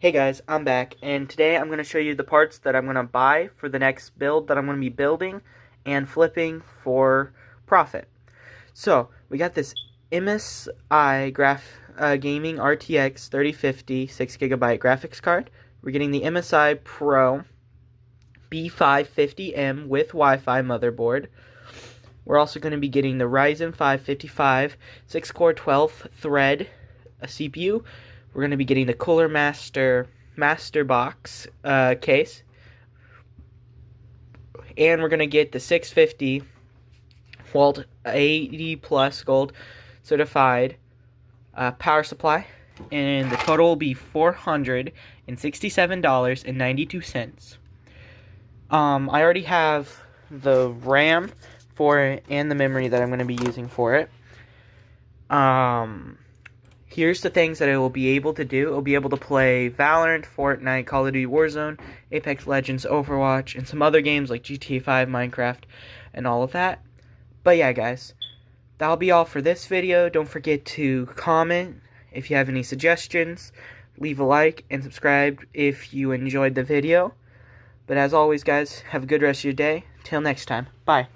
Hey guys, I'm back, and today I'm going to show you the parts that I'm going to buy for the next build that I'm going to be building and flipping for profit. So, we got this MSI Gaming RTX 3050 6GB graphics card. We're getting the MSI Pro B550M with Wi-Fi motherboard. We're also going to be getting the Ryzen 5 55 6-core 12-thread CPU. We're going to be getting the Cooler Master Box case. And we're going to get the 650 volt 80 plus gold certified power supply. And the total will be $467.92. I already have the RAM for it and the memory that I'm going to be using for it. Here's the things that it will be able to do. It will be able to play Valorant, Fortnite, Call of Duty Warzone, Apex Legends, Overwatch, and some other games like GTA 5, Minecraft, and all of that. But yeah, guys, that'll be all for this video. Don't forget to comment if you have any suggestions. Leave a like and subscribe if you enjoyed the video. But as always, guys, have a good rest of your day. Till next time. Bye.